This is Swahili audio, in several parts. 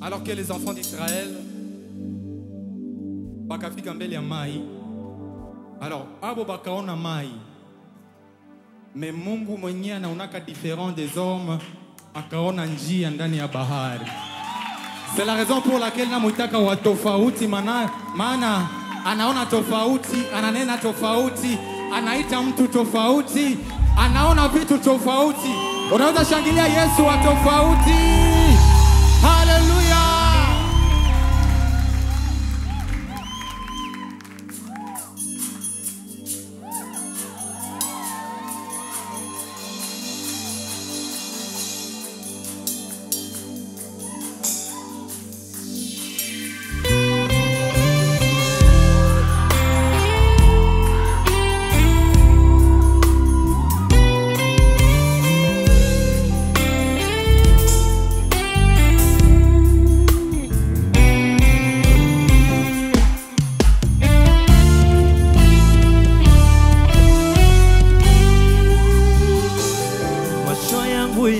Alors que les enfants d'Israël bakafika mbele ya mai. Alors abo bakaona mai. Mais Mungu mwenyewe anaonaka différent des hommes, akaona njia ndani ya bahari. C'est la raison pour laquelle namuitaka wa tofauti, maana anaona tofauti, ananena tofauti, anaita mtu tofauti, anaona vitu tofauti. Unaweza shangilia Yesu wa tofauti. Hallelujah.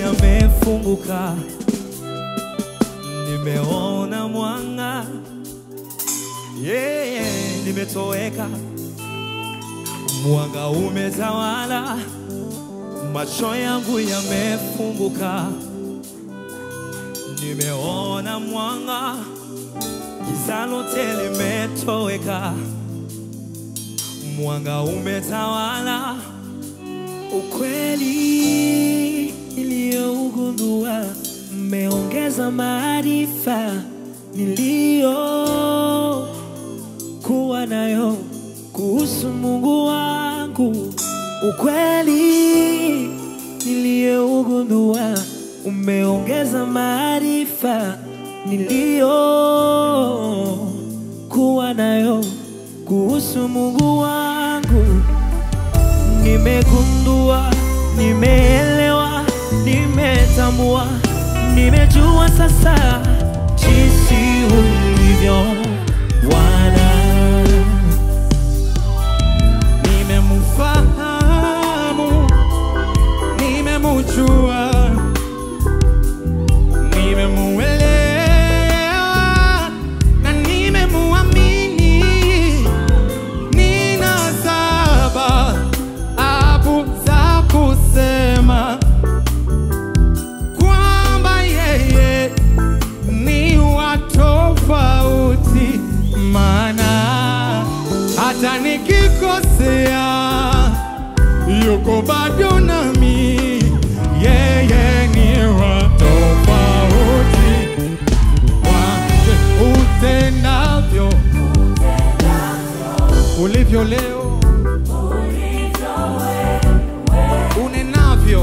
Yamefunguka, nimeona mwanga, nimetoweka, mwanga umetawala. Macho yangu yamefunguka, nimeona mwanga, giza lote limetoweka, mwanga umetawala. Ukweli niliyougundua umeongeza maarifa niliyokuwa nayo kuhusu Mungu wangu. Ukweli niliyougundua umeongeza maarifa niliyokuwa nayo kuhusu Mungu wangu. Nimegundua, nimeelewa, nimetambua, nimejua sasa jinsi ulivyo Bwana. Nimemfahamu, nimemjua, nimemuelewa na nimemuamini. Nina sababu za kusema kwamba yeye ni wa tofauti, maana hata nikikosea yuko bado nami. Yeye ni wa tofauti, utendavyo ulivyo leo, unenavyo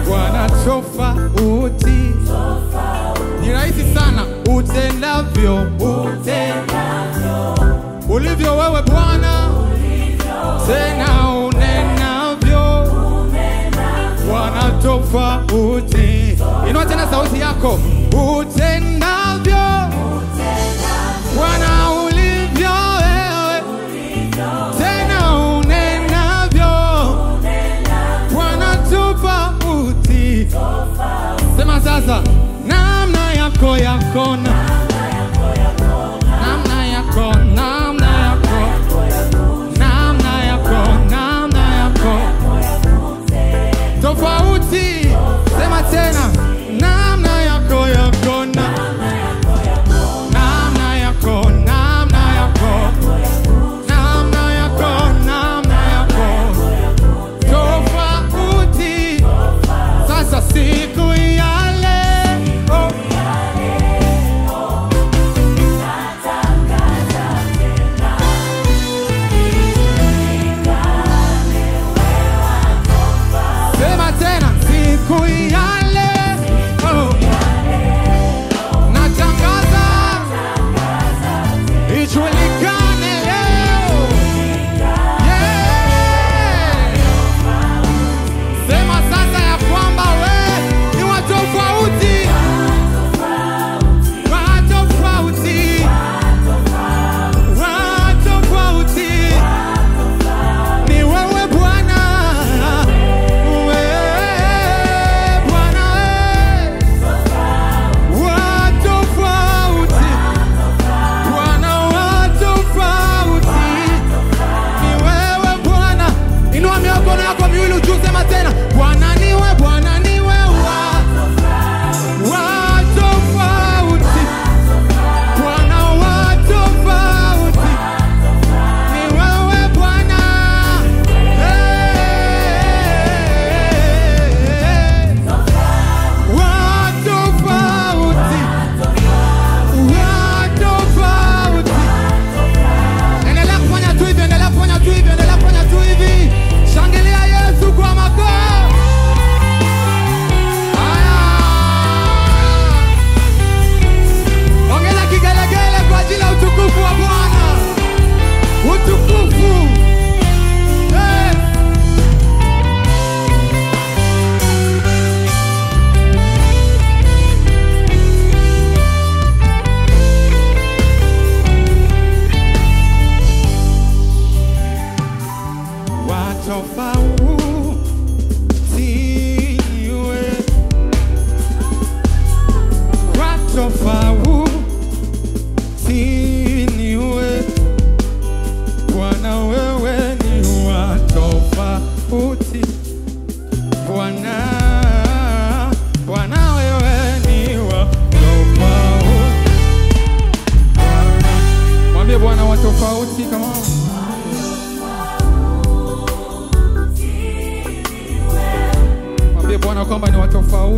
Bwana tofauti. Ni rahisi sana, utendavyo ulivyo wewe Bwana, tena unenavyo Bwana tofauti. Inua tena sauti yako, utendavyo Bwana ulivyo wewe, tena unenavyo Bwana tofauti. Sema sasa, namna yako yakona, namna yako, namna yako, namna yako, namna yako tofauti. Sema tena, namna yako yakona, namna yako, namna yako, namna yako, namna yako tofauti. Sasa siku ya leo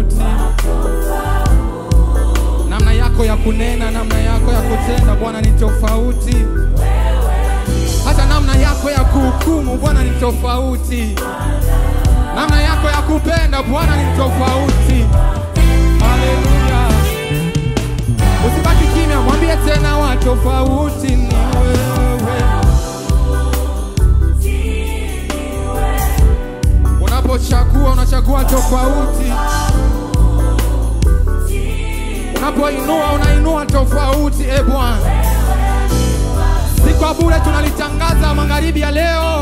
tofauti. Namna yako ya kunena, namna yako ya kutenda Bwana ni tofauti. Hata namna yako ya kuhukumu Bwana ni tofauti. Namna yako ya kupenda Bwana ni tofauti. Haleluya. Usibaki kimya, mwambie tena wa tofauti ni wewe. Unapochagua unachagua tofauti. Unapoinua unainua tofauti. Bwana, si kwa bure tunalitangaza magharibi ya leo.